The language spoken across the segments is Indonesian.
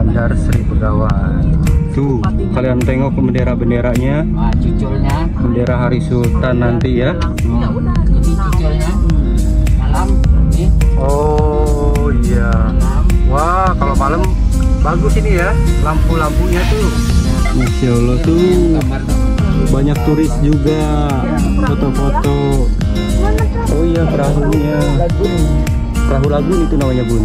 Bandar Sri Begawan. Tuh, kalian tengok bendera-benderanya. Wah, cuculnya. Bendera Hari Sultan nanti ya. Ini cuculnya. Malam ini. Oh iya. Wah, kalau malam bagus ini ya, lampu-lampunya tuh. Masya Allah tuh. Banyak turis juga, foto-foto. Oh iya, perahunya. Perahu Lagun itu namanya, Bun.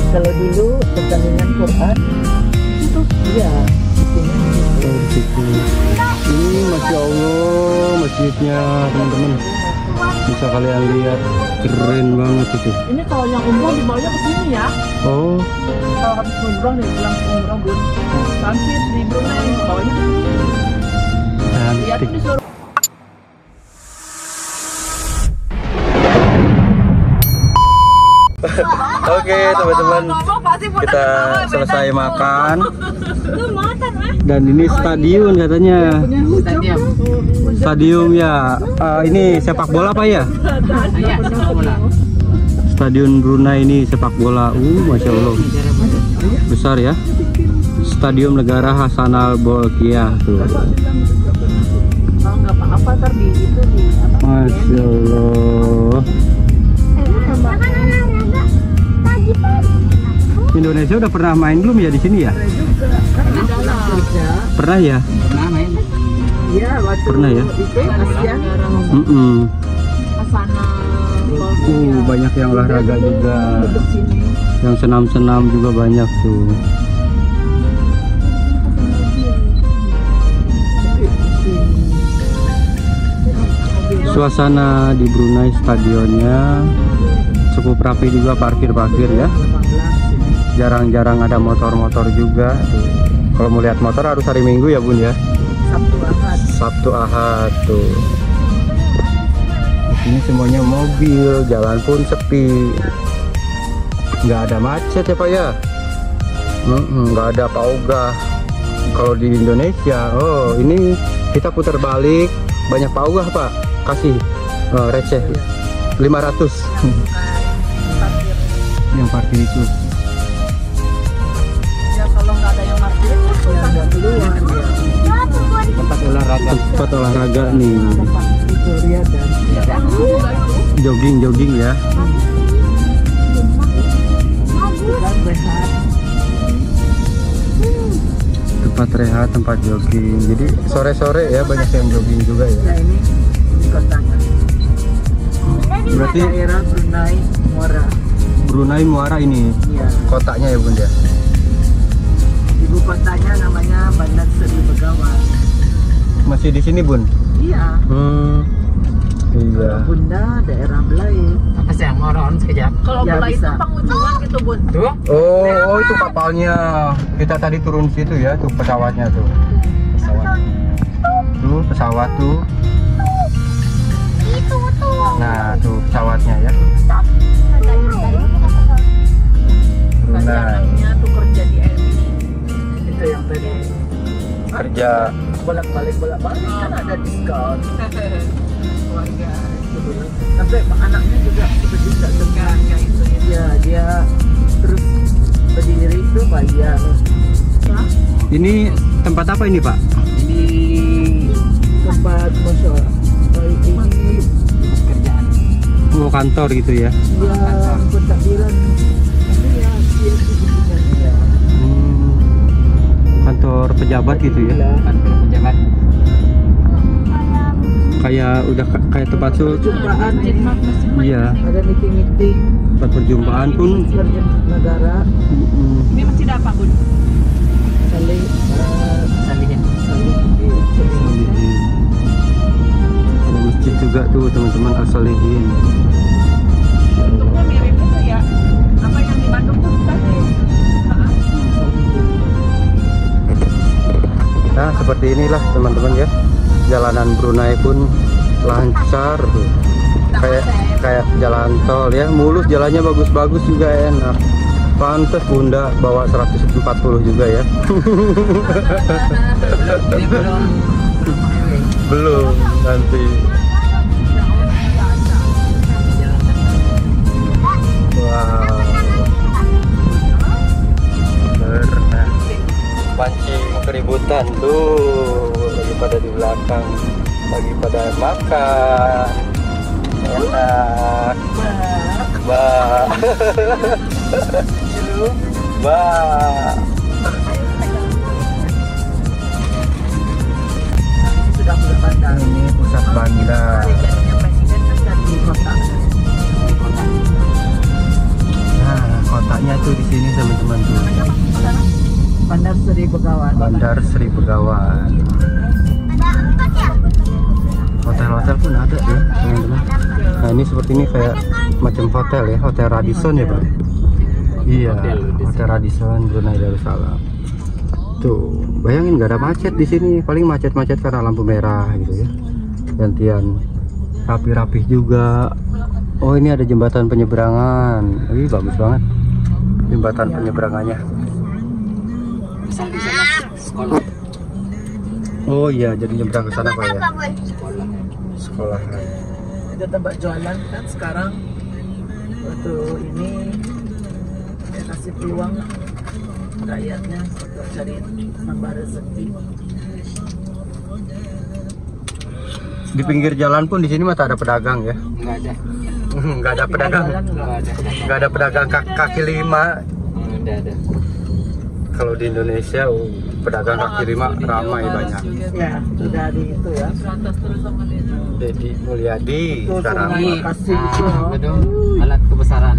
Kalau dulu pertandingan Quran itu ya. Oh, di situ. Ini Masya Allah masjidnya, teman-teman. Bisa kalian lihat, keren banget itu. Ini kalau yang umroh dibawanya ke sini ya. Oh, Kalau habis umroh nih, pulang umroh Bun. Transit di Brunei, bawanya ke sini. Lihat cantik. di seluruh. Oke, teman-teman, kita selesai makan. Dan ini stadion katanya. Stadium. Stadium ya. Ini sepak bola apa ya? Iya, sepak bola. Stadion Brunei ini sepak bola. Masya Allah, besar ya. Stadium Negara Hasanal Bolkiah tuh. Kalau nggak apa-apa ntar di itu di apa? Masya Allah. Indonesia udah pernah main belum ya di sini ya? Pernah ya? Pernah main? Iya, waktu Pernah ya? itu ASEAN Asana Banyak yang olahraga juga. duduk sini. Yang senam-senam juga banyak tuh. Suasana di Brunei stadionnya cukup rapi juga, parkir-parkir ya. Jarang-jarang ada motor-motor juga. Kalau mau lihat motor harus hari Minggu ya, Bun ya. Sabtu Ahad. Sabtu Ahad tuh. Di sini semuanya mobil, jalan pun sepi. Nggak ada macet ya Pak ya. Nggak ada paugah. Kalau di Indonesia, oh ini kita putar balik, banyak paugah Pak. Kasih receh 500. Yang parkir itu. Ya kalau nggak ada yang parkir itu ada duluan. Tempat olahraga. Tempat olahraga nih. Victoria dan Jogging ya. rehat. Tempat rehat, tempat jogging. Jadi sore-sore ya banyak yang jogging juga ya. Ya ini kotanya. Berarti Daerah Brunei Muara. Brunei Muara ini Iya. kotanya ya Bun ya. Ibu kotanya namanya Bandar Sri Begawan. Masih di sini Bun? Iya. Iya. Bunda daerah Belai. Apa sih yang moron sekejap? Kalau Ya, Belai itu bisa. pengunjungan gitu Bun. Tuh. Oh itu kapalnya. Kita tadi turun situ ya, tuh pesawatnya tuh. Pesawat. Tuh pesawat tuh. Nah tuh pesawatnya ya. Brunei. Anaknya tuh kerja di MI. Itu yang tadi Kerja. bolak-balik kan ada diskon. Keluarga itu dulu. Sampai anaknya juga juga dengan kayak itu ya. Dia terus berdiri itu bayar. Ya, Ini tempat apa ini Pak? Ini tempat masyarakat. Ini kerjaan. Oh kantor gitu ya. ya pentakbiran. Ini ya dia ya. Kantor pejabat gitu ya. Kantor pejabat. Kayak udah kayak tempat Perjumpaan ini Iya. ada meeting-meeting Tempat perjumpaan pun. negara mm, ini masjid apa Bun? Saling Salihin. Ada masjid juga tuh teman-teman As-Salihin. bentuknya mirip itu ya apa yang di Bandung tuh tadi. Nah seperti inilah teman-teman ya. Jalanan Brunei pun lancar tuh. Kayak jalan tol ya, mulus jalannya, bagus-bagus juga, enak. Pantes Bunda bawa 140 juga ya. Ini belum highway. Belum nanti. Wow. hutan tuh, lagi pada di belakang, lagi pada makan. Enak. Bah. Bah. Sudah mulai bandar. Ini pusat bandar. Presiden kan di kota. Nah, kotanya tuh di sini teman-teman tuh. Bandar Sri Begawan. Bandar Sri Begawan. Hotel-hotel pun ada ya teman-teman. Nah ini seperti ini kayak macam hotel ya, Hotel Radisson ya Pak. Iya, Hotel Radisson Brunei Darussalam. Tuh, bayangin nggak ada macet di sini. Paling macet-macet karena lampu merah gitu ya. Gantian rapi-rapih juga. Oh ini ada jembatan penyeberangan. Wih bagus banget jembatan penyeberangannya. Misal di sana sekolah. Oh iya, jadi nyebrang ke sana Pak ya. Sekolah. Ada tempat jualan kan sekarang. Waktu ini ya kasih peluang rakyatnya untuk cari nambah rezeki. Di pinggir jalan pun di sini mah tak ada pedagang ya. Enggak ada. Nggak ada pedagang. Enggak ada. Nggak ada pedagang kaki lima. Ada. Kalau di Indonesia pedagang kaki lima ramai banyak. Ya, sudah di itu ya. Deddy Mulyadi sekarang. Terima kasih gitu. Gedung alat kebesaran.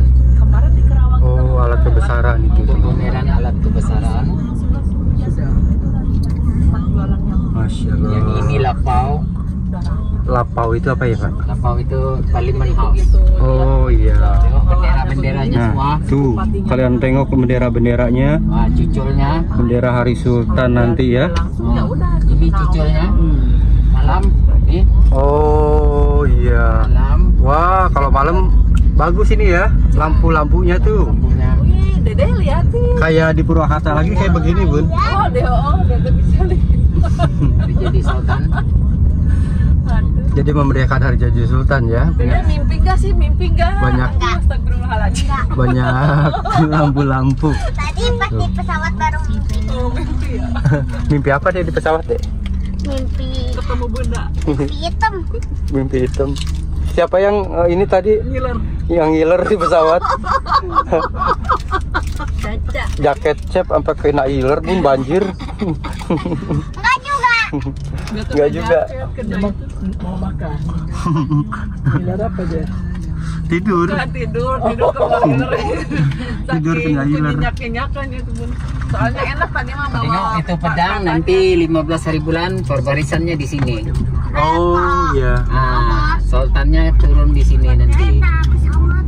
Oh alat kebesaran itu. Pembesaran alat kebesaran. Sudah. Masya Allah. Yang ini lapau. Lapau itu apa ya Pak? Lapau itu Parliament House. Oh iya. Tengok bendera-benderanya Nah semua. tuh kalian tengok bendera-benderanya. Wah, cuculnya. Bendera Hari Sultan nanti ya. Ini cuculnya. Malam. Nih. Oh iya. Malam. Wah kalau malam bagus ini ya. Lampu-lampunya tuh. Lampunya. Dede liatin. Kayak di Purwakarta lagi kayak begini Bun. Dede bisa lihat. Jadi Sultan. Jadi memeriahkan Hari Jadi Sultan ya. Dede mimpi gak sih? Mimpi gak? Banyak. Astagfirullahaladzim. Banyak lampu-lampu. Tadi pas di pesawat baru mimpi. Oh mimpi ya. Mimpi apa deh di pesawat deh? Mimpi Ketemu bunda. hitam. Mimpi hitam. Siapa yang ini tadi Ngiler. yang ngiler di pesawat? Caca. Jaket cep sampai kena ngiler pun banjir. Enggak juga. Enggak juga. Mau makan. Ngiler apa dia? Tidur. Nggak tidur ke bawah ngiler. Tidur kena ngiler. Nyak-nyakan itu bun. Soalnya enak tadi mah bawa. Tengok itu pedang nanti 15 hari bulan perbarisannya di sini. Oh iya. Ah, sultannya turun di sini nanti.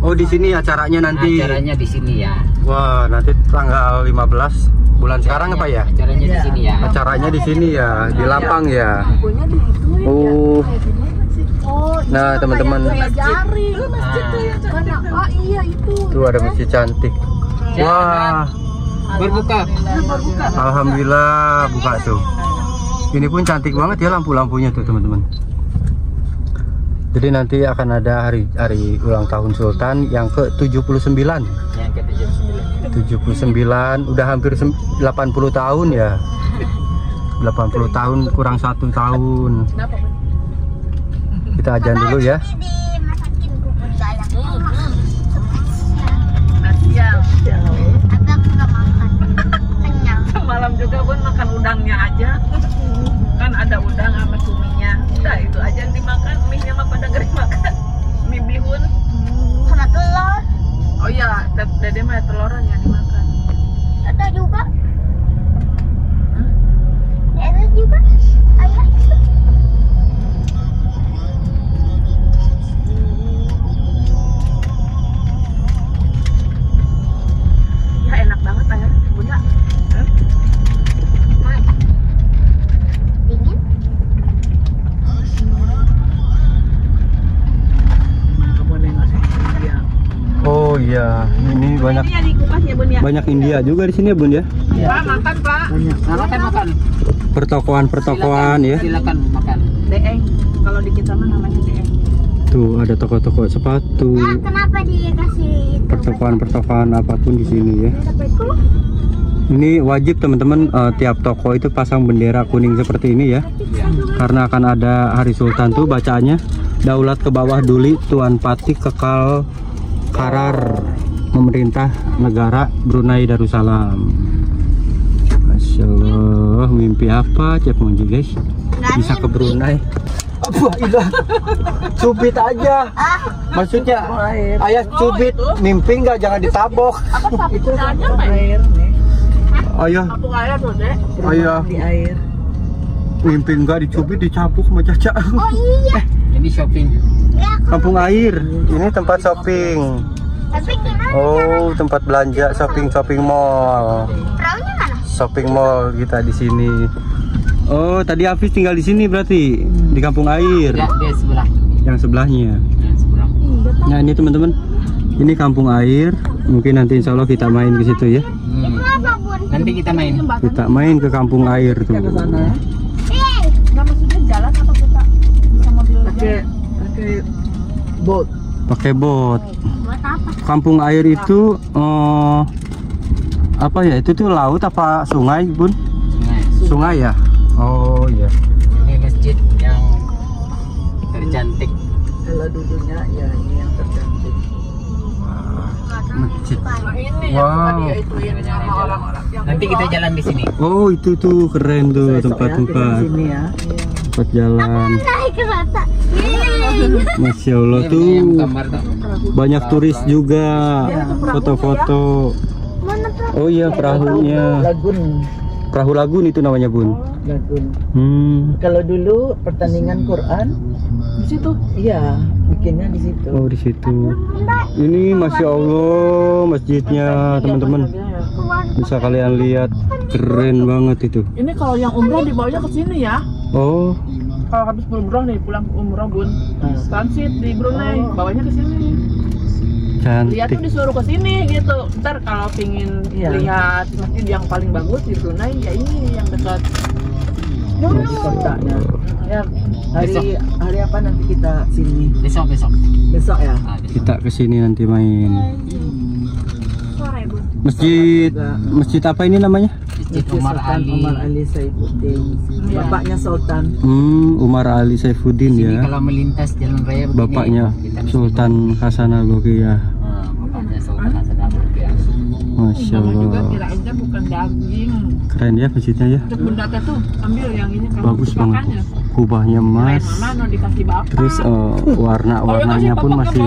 Oh di sini acaranya nanti. Acaranya di sini ya. Wah nanti tanggal 15 bulan sekarang apa ya? Acaranya di sini ya. Acaranya di sini ya, di lapang ya. Lampunya di itu. Oh. Oh, Nah teman-teman, jaring. Masjid tuh ya. Karena oh iya itu. tuh ada masjid cantik. Wah, Berbuka. alhamdulillah buka tuh. Ini pun cantik banget ya lampu-lampunya tuh teman-teman. Jadi nanti akan ada hari ulang tahun Sultan yang ke-79. Yang ke-79. 79, udah hampir 80 tahun ya. 80 tahun kurang 1 tahun. Kenapa bun? Kita ajan dulu ya. Dimasakin bubur galang. Siang. Agak enggak makan. Kenyang. Malam juga bun makan udangnya aja. Kan ada udang sama cuminya. Udah itu aja yang dimakan. Mie-nya mah pada gering makan. Mie bihun. Sama telur. Oh iya, dede mah teloran yang dimakan. Ada juga. Ada juga. Ayah juga. Ya enak banget ayah, bunda. Dingin. Kamu nengok dia. Oh iya, ini banyak Ini yang dikupas ya bun ya. banyak India juga di sini ya Bun ya. Pak makan pak. Banyak. Makan. Pertokoan ya. Silakan makan. Deeng. Kalau di kita mah namanya deeng. Tuh ada toko-toko sepatu, Nah, kenapa dia kasih itu? pertokoan apapun di sini ya. Ini wajib teman-teman, tiap toko itu pasang bendera kuning seperti ini ya. Karena akan ada Hari Sultan tuh bacaannya. Daulat ke bawah Duli, Tuan Patih kekal karar, memerintah negara Brunei Darussalam. Masya Allah, mimpi apa Cep Monji guys? Bisa ke Brunei. Wah, ilah. Cubit aja. Maksudnya ayah cubit, mimpi nggak, jangan ditabok. Itu air nih. Ayah, Kampung air tuh, Dek. ayah, Di air. mimpi nggak dicubit, dicabuk sama Caca. Oh iya. Ini shopping. Kampung air, ini tempat shopping. Tapi gimana? Oh, tempat belanja, shopping mall. Perahunya mana? Shopping mall kita di sini. Oh, tadi Hafiz tinggal di sini berarti di kampung air. Ya, dia sebelah. Yang sebelahnya. Yang sebelah. Nah, ini teman-teman. Ini kampung air. Mungkin nanti insya Allah kita main ke situ ya. Kenapa, Bun? Nanti kita main. Kita main ke kampung air tuh. Ke sana. Nggak, maksudnya jalan atau kita bisa mobil aja? Pakai boat. Pakai bot. Buat apa? Kampung air itu apa ya? Itu tuh laut apa sungai, Bun? Sungai. Sungai ya. Oh iya. Ini masjid yang tercantik. Kalau dulunya ya ini yang tercantik. Masjid. Ini Wow. yang tadi ya, itu yang sama orang-orang. Yang Nanti kita jalan di sini. Oh, itu tuh keren tuh Besok ya, kita tempat-tempat. di sini ya. Tempat jalan. Naik kereta. Masya Allah Ini tuh. yang gambar tuh. Banyak turis juga. Foto-foto. Mana perahu? Oh iya, perahunya. Lagun. Perahu Lagun itu namanya, Bun. Lagun. Kalau Kalau dulu pertandingan Quran di situ. iya bikinnya di situ. oh di situ. Ini Masya Allah masjidnya teman-teman. Bisa kalian lihat, keren banget itu. Ini kalau yang umroh dibawanya ke sini ya. Oh, Kalau habis umroh nih, pulang umroh Bun. Transit di Brunei, bawanya ke sini. Lihat tuh cantik. disuruh ke sini gitu. Ntar kalau pingin Iya. lihat masjid yang paling bagus di Brunei ya ini yang dekat. Di kotanya. Ya, hari apa nanti kita sini? Besok. Besok ya. Ah, besok. Kita kesini nanti main. Sore, Bun. Masjid apa ini namanya? Masjid Masjid Umar Sultan Ali. Umar Ali Saifuddin. Iya. Bapaknya Sultan. Umar Ali Saifuddin Sini ya. kalau melintas jalan raya begini, Bapaknya kita mesti- Sultan Hasan Al-Bolkiah. Bapaknya Sultan Hasan Al-Bolkiah. Masya Mama juga Allah. kirainnya bukan daging. Keren ya masjidnya ya. Terus bunda teh tuh ambil yang ini kan Bagus banget. Kubahnya emas. Mama no dikasih bapak. Terus warna-warnanya pun masih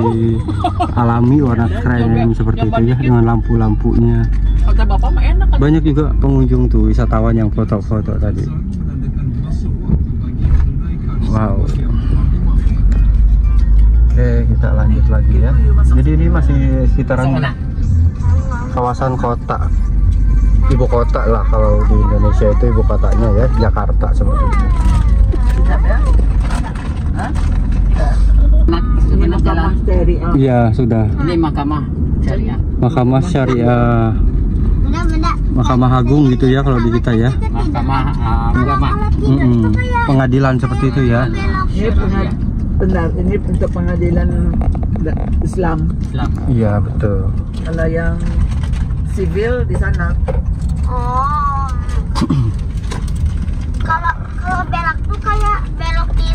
alami, warna krem seperti itu ya, dengan lampu-lampunya. Kata bapak mah enak kan. Banyak juga pengunjung tuh, wisatawan yang foto-foto tadi. Wow. Oke, kita lanjut lagi ya. Jadi ini masih sekitaran Sana. kawasan kota, ibu kota lah kalau di Indonesia itu ibu kotanya ya, Jakarta seperti itu. Tidak ya? Nak, sebelah jalan. Syariah. Iya sudah. Ini mahkamah syariah. Mahkamah Syariah, Benda-benda. Mahkamah Agung gitu ya kalau di kita ya. Mahkamah agama. Pengadilan seperti itu ya. Benar, ini untuk pengadilan Islam. Islam. Iya betul. Kalau yang sivil di sana. Oh. Kalau belok tuh kayak belok di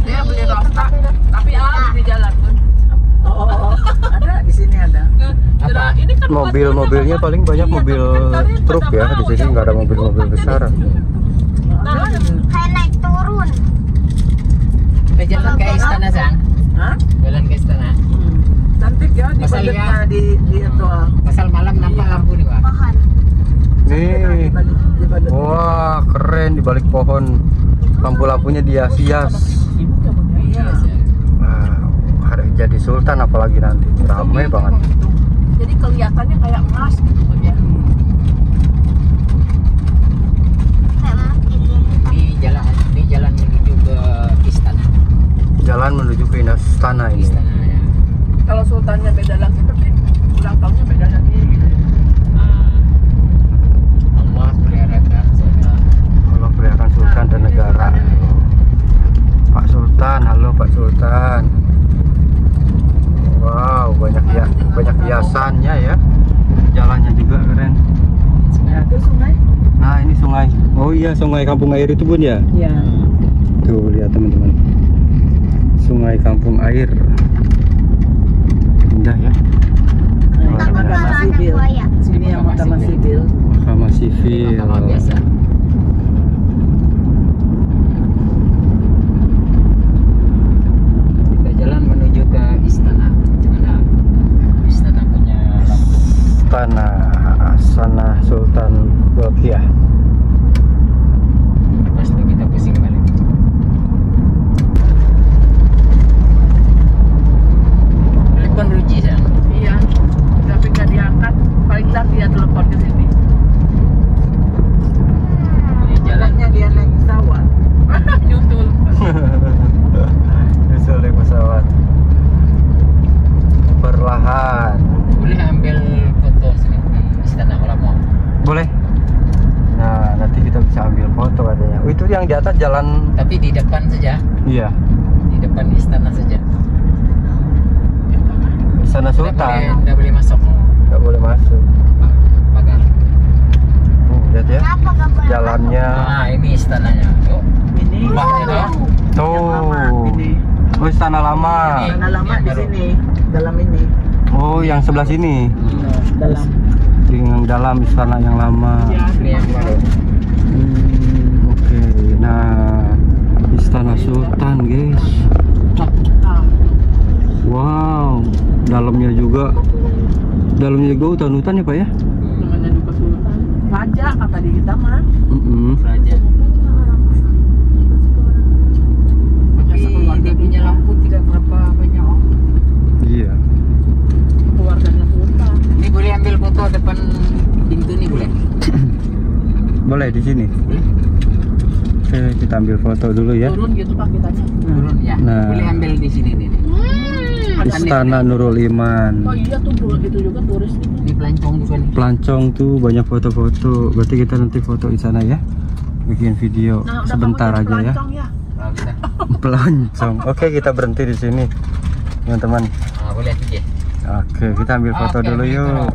Dia beli rokok. tempat duduk. Tapi di jalan Bun. Oh, ada di sini ada. Apa? Ini kan Mobil-mobilnya paling banyak mobil truk ya, di sini nggak ada mobil-mobil besar. Kayak naik turun. Kita jalan ke istana, Sang. Hah? Jalan ke istana. Cantik ya di Masalahnya- baliknya di itu. Pasal malam nampak lampu nih, Pak. Pohon. Nih, Di balik. wah keren di balik pohon, lampu-lampunya dihias-hias. Iya. Wow, hari jadi sultan apalagi nanti, ramai banget. Jadi kelihatannya kayak emas gitu Bun ya. Kayak makin Di jalan menuju ke istana. Jalan menuju ke istana ini. Istana ya. Kalau sultannya beda lagi tapi ulang tahunnya beda lagi gitu. Allah pelihara sultan. Allah pelihara sultan dan negara. Pak Sultan, halo Pak Sultan. Wow, banyak hiasannya ya. Jalannya juga iya, Sungai Kampung Air itu Bun ya. Ya. Tuh lihat teman-teman, Sungai Kampung Air, indah ya. Nah, ini Mahkamah Sipil. Sini yang Mahkamah Sipil. Mahkamah Sipil. Mahkamah biasa. Kita jalan menuju ke istana. Mana istana punya lampu. Sana Sultan Bolkiah. Pas itu kita pusing balik. Telepon Ruji ya. Iya, tapi nggak diangkat. Paling ntar dia telepon ke sini. Ini jalannya Jalannya dia naik pesawat. Nyusul. Nyusul naik pesawat. Perlahan. boleh ambil foto sini di istana kalau mau. Boleh. Nah, nanti kita bisa ambil foto katanya. Oh, itu yang di atas jalan. Tapi di depan saja. Iya. Di depan istana saja. Istana Sultan. Nggak boleh masuk. Nggak boleh masuk. Pagar. Lihat ya. Kenapa gak boleh Jalannya. Nah, ini istananya. Tuh. Ini. Rumahnya dong. Tuh. Ini. Oh, istana lama. Ini. Karena lama di sini, dalam ini. Oh, yang sebelah sini. Dalam. Yang dalam istana yang lama. Ini yang baru. Oke. Nah, Istana Sultan, guys. Wow, dalamnya juga hutan-hutan ya Pak ya? Namanya juga Sultan. Raja kata di kita mah. Raja. Tapi dia punya lampu tidak berapa banyak. Iya. Keluarganya Sultan. Ini boleh ambil foto depan pintu nih boleh? Boleh di sini. Boleh. Oke, kita ambil foto dulu ya. Turun gitu Pak kitanya. Turun ya. Nah. Boleh ambil di sini nih. Istana Nurul Iman. Oh iya tuh itu juga turis gitu. Ini pelancong juga nih. Pelancong tuh banyak foto-foto. Berarti kita nanti foto di sana ya. Bikin video Nah, udah sebentar kamu aja jadi ya. pelancong ya. Kalau bisa. Pelancong. Oke, kita berhenti di sini, teman-teman. Ah, boleh aja. Oke, kita ambil foto Oke, dulu gitu. yuk.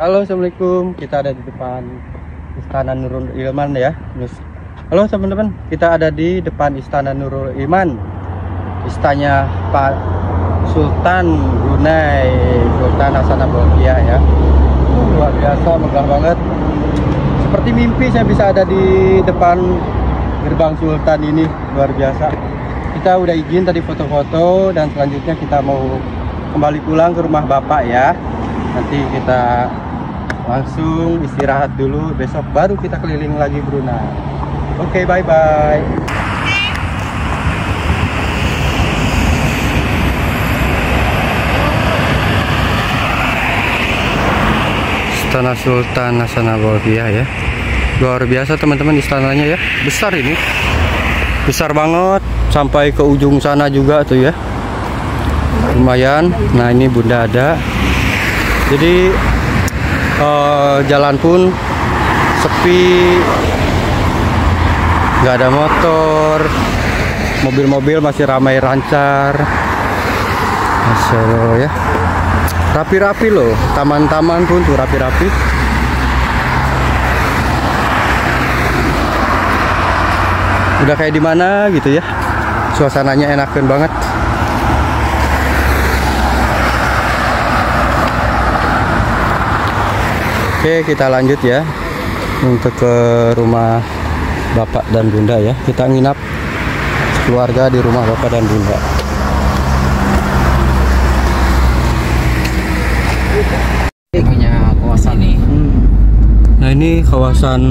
Halo, assalamualaikum. Kita ada di depan Istana Nurul Iman ya. Halo teman-teman, kita ada di depan Istana Nurul Iman. Istanya Pak Sultan Brunei, Sultan Hasan Bolkiah ya. Luar biasa, megah banget. Seperti mimpi saya bisa ada di depan gerbang Sultan ini, luar biasa. Kita udah izin tadi foto-foto dan selanjutnya kita mau kembali pulang ke rumah Bapak ya. Nanti kita langsung istirahat dulu, besok baru kita keliling lagi Brunei. Oke, bye-bye. Istana Sultan Hasan Bolkiah ya. Luar biasa teman-teman istananya ya. Besar ini. Besar banget sampai ke ujung sana juga tuh ya. Lumayan. Nah, ini Bunda ada. Jadi jalan pun sepi, nggak ada motor, mobil-mobil masih ramai lancar. Masya Allah ya, rapi-rapi loh, taman-taman pun tuh rapi-rapi. Udah kayak di mana gitu ya, suasananya enakan banget. Oke, kita lanjut ya untuk ke rumah Bapak dan Bunda ya. Kita nginap keluarga di rumah Bapak dan Bunda. Punya kawasan nih. Nah, ini kawasan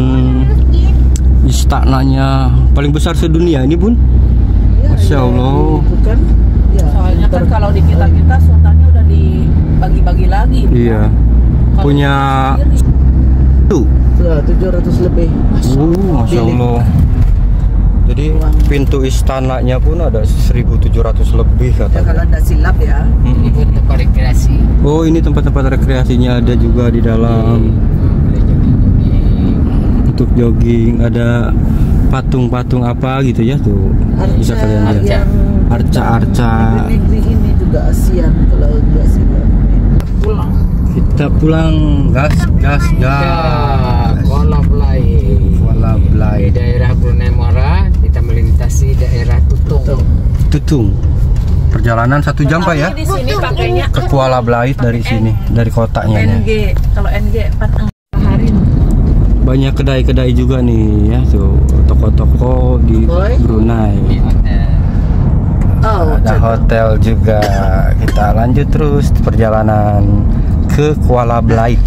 istananya paling besar sedunia ini Bun. Masya Allah. Bukan? Ya, Soalnya kan kalau di kita sultannya udah dibagi-bagi lagi. Iya. Punya tuh. 700 lebih. Masya Allah. Jadi pintu istananya pun ada 1.700 lebih Ya, kalau katanya. anda silap ya. Ini buat tempat rekreasi. Oh, ini tempat-tempat rekreasinya ada juga di dalam. Boleh jogging-jogging. Itu untuk jogging, ada patung-patung apa gitu ya tuh, bisa kalian lihat. yang Arca-arca. negeri ini juga ASEAN kalau nggak sih pulang. Kita pulang, gas. Kuala Belai. Kuala Belai. Di daerah Brunei Muara, kita melintasi daerah Tutung. Perjalanan 1 jam Pak ya? Di sini pakainya Ke Kuala Belait dari sini, dari kotanya ya. NG. Kalau NG 4 hari. Banyak kedai-kedai juga nih ya tuh, toko-toko di Brunei. Oh, Ada hotel juga. Kita lanjut terus perjalanan ke Kuala Belait.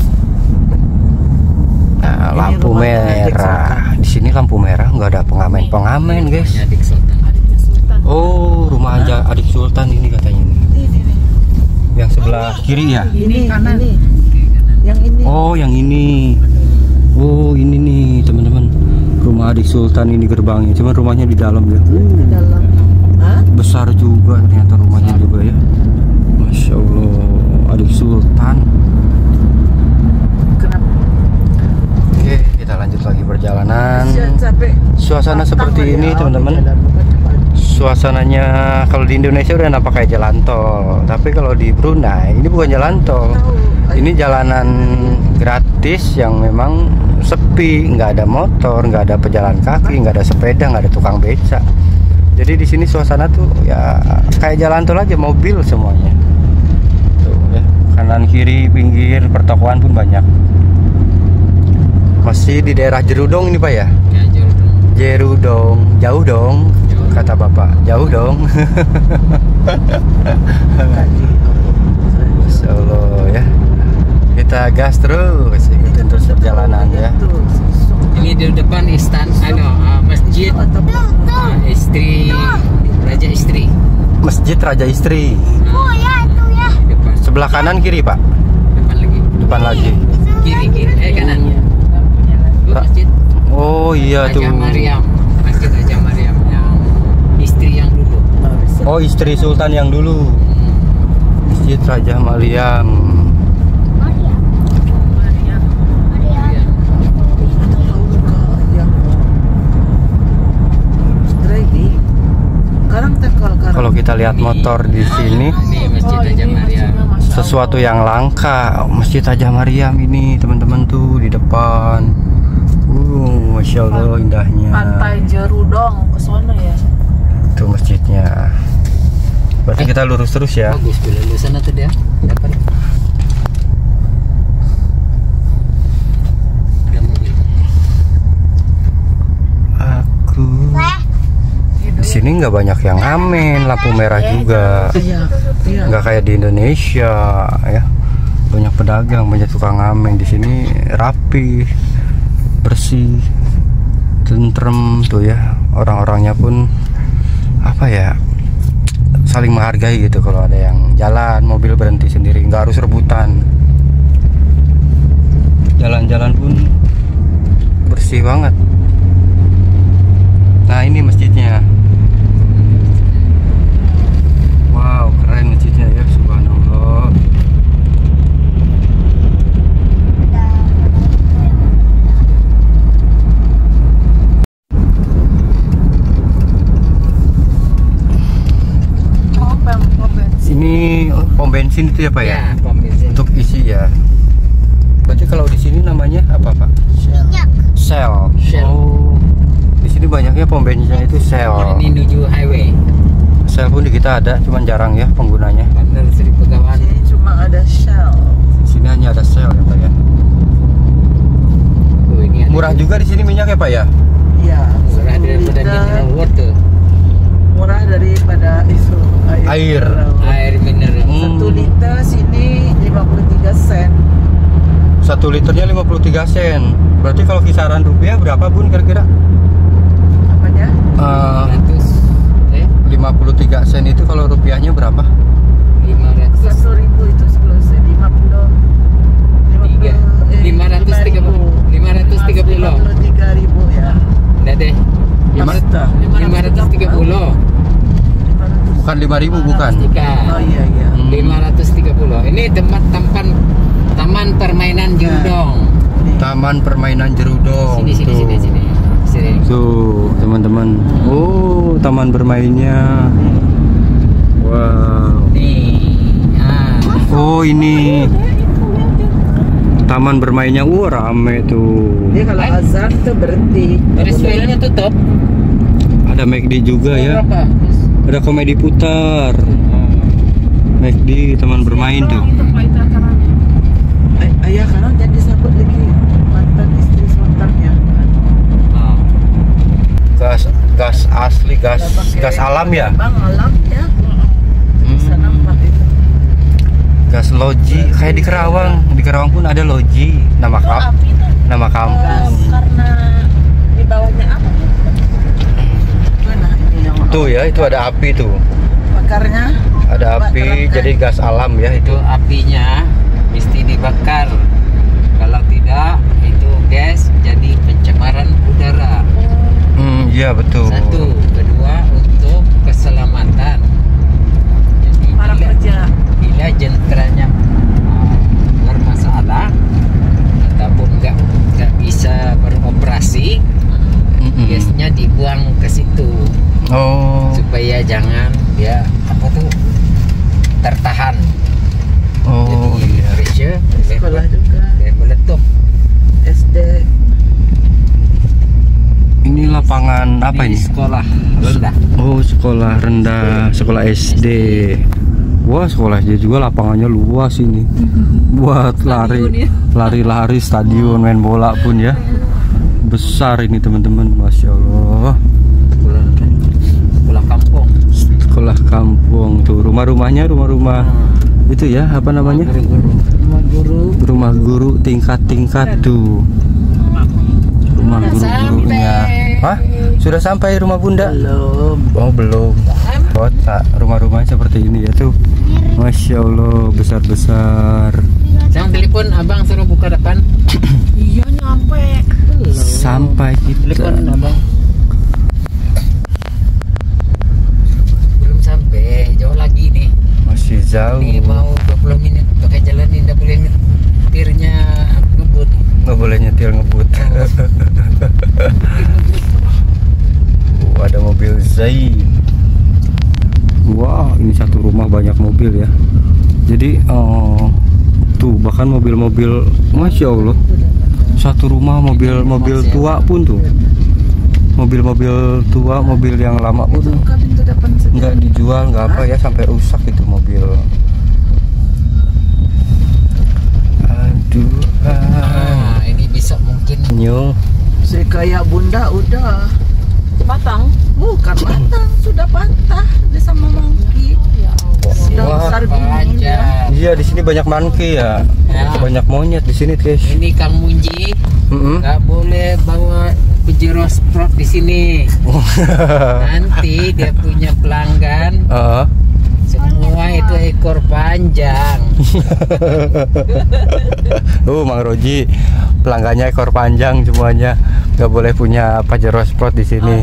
Nah, lampu merah. Di sini lampu merah, nggak ada pengamen-pengamen, guys. Adik Sultan. Oh, rumah aja adik Sultan ini katanya nih. Yang sebelah kiri ya? Ini kanan. Yang ini. Oh, yang ini. Oh, ini nih, teman-teman. Rumah adik Sultan ini gerbangnya. Cuman rumahnya di dalam ya. Di dalam. Hah? Besar juga ternyata rumahnya juga ya. Masya Allah, adik Sultan. Kenapa? Oke, kita lanjut lagi perjalanan. Sampai Suasana seperti ini, teman-teman. Suasananya kalau di Indonesia udah nampak kayak jalan tol, tapi kalau di Brunei ini bukan jalan tol. Ini jalanan gratis yang memang sepi, nggak ada motor, nggak ada pejalan kaki, nggak ada sepeda, nggak ada tukang beca. Jadi di sini suasana tuh ya kayak jalan tol aja, mobil semuanya. Tuh ya, kanan kiri pinggir pertokoan pun banyak. Masih di daerah Jerudong ini Pak ya? Ya, Jerudong, jauh dong, kata Bapak, jauh dong. Masya Allah ya. Kita gas terus, ikutin terus perjalanan ya. Ini di depan masjid istri Raja Istri. Masjid Raja Istri. Oh ya itu ya. Depan, Sebelah kanan kiri Pak? depan lagi. Depan lagi. Kiri, kanan. Itu masjid Oh iya Raja tuh. Mariam. Masjid Raja Mariam yang istri yang dulu. Oh, istri Sultan yang dulu. Masjid Raja Mariam. Maria. Ya. Kalau kita lihat motor di sini, Ini Masjid Raja Mariam. sesuatu yang langka. Masjid Raja Mariam ini teman-teman tuh di depan. Masya Allah indahnya. Pantai Jerudong ke sana ya. Itu masjidnya. Berarti kita lurus terus ya. Bagus, bila sana tuh dia. Dapat. Ada mobil. Aku di sini nggak banyak yang ngamen, lampu merah juga. Nggak kayak di Indonesia ya. Banyak pedagang, banyak tukang ngamen. Di sini rapi, bersih, tentrem tuh ya. Orang-orangnya pun apa ya, saling menghargai gitu. Kalau ada yang jalan, mobil berhenti sendiri, nggak harus rebutan. Jalan-jalan pun bersih banget. Nah ini masjidnya. Wow, keren masjidnya ya, subhanallah. Ini pom bensin itu ya Pak ya? Ya, pom bensin. Untuk isi ya. Berarti kalau di sini namanya apa Pak? Minyak. Shell. Shell. Oh, di sini banyaknya pom bensinnya itu Shell. Ini menuju highway. Shell pun di kita ada, cuman jarang ya penggunanya. Bandar Sri Begawan. Ini cuma ada Shell. Di sini hanya ada Shell ya Pak ya. Tuh, ini ada Murah juga di sini minyak ya Pak ya? Iya. murah daripada mineral water. Murah daripada itu Air. Air mineral. 1 liter sini 53 sen. 1 liternya 53 sen. Berarti kalau kisaran rupiah berapa Bun kira-kira? Apanya? 53 sen itu kalau rupiahnya berapa? 500. 1.000 itu 10 sen. 530. 53.000 ya. Udah deh. 530. Bukan 5.000 bukan. Oh iya iya. 530. Ini tempat taman permainan Jerudong. Taman Taman Permainan Jerudong. Sini. Tuh, teman-teman. Oh, taman bermainnya. Wow. Nih. Oh, ini taman bermainnya. Rame tuh. Dia kalau azan tuh berhenti. Restorannya tutup. Ada McD juga ya. Ada komedi putar. McD, taman bermain tuh. Ayah karena jadi sahabat lagi mantan istri sultannya. Gas asli, gas alam ya. Bang alam ya. Bisa nampak itu. Gas loji kayak di Kerawang. Di Kerawang pun ada loji. Nama kampung. Karena di bawahnya apa? Mana ini yang Tuh ya, itu ada api tuh. bakarnya? Ada api, jadi gas alam ya itu. Itu apinya mesti dibakar. Kalau tidak, itu gas jadi pencemaran udara. Iya betul. Satu, kedua untuk keselamatan. Jadi Para pekerja. bila jenderanya bermasalah ataupun nggak bisa beroperasi, gasnya dibuang ke situ Oh. supaya jangan dia tertahan. Oh Jadi iya. pressure Sekolah juga. dia meletup. SD. Ini lapangan apa ini? Sekolah rendah. Oh, sekolah rendah, sekolah SD. Wah, sekolah SD juga lapangannya luas ini. Buat lari-lari stadion main bola pun ya. Besar ini teman-teman, Masya Allah. Sekolah kampung. Sekolah kampung tuh, rumah-rumahnya rumah-rumah itu ya, apa namanya? Rumah guru tingkat-tingkat tuh. Rumah guru-gurunya. Hah? Sudah sampai rumah Bunda? Belum. Oh, belum. Kota, rumah-rumahnya seperti ini ya tuh. Masya Allah, besar-besar. Jangan telepon abang suruh buka depan. Iya nyampe. Sampai kita. Telepon abang. Belum sampai, jauh lagi nih. Masih jauh. Ini mau 20 menit pakai jalan ini, nggak boleh nyetirnya ngebut. Nggak boleh nyetir ngebut. Ada mobil Zain. Wah, ini satu rumah banyak mobil ya. Jadi tuh bahkan mobil-mobil, Masya Allah, satu rumah mobil tua pun tuh. Mobil-mobil tua, mobil yang lama pun nggak dijual, nggak apa ya, sampai rusak itu mobil. Aduh. Ini bisa mungkin Nyung. Si kayak Bunda udah Batang. bukan patah, sudah patah dia sama mangki. Sudah Wah. besar gini aja. dia. Iya, di sini banyak monkey ya. Ya. Banyak monyet di sini, guys. Ini Kang Munji Mm-mm. nggak boleh bawa Pajero Sport di sini. Nanti dia punya pelanggan semua itu ekor panjang. Mang Roji pelanggannya ekor panjang semuanya, nggak boleh punya Pajero Sport di sini.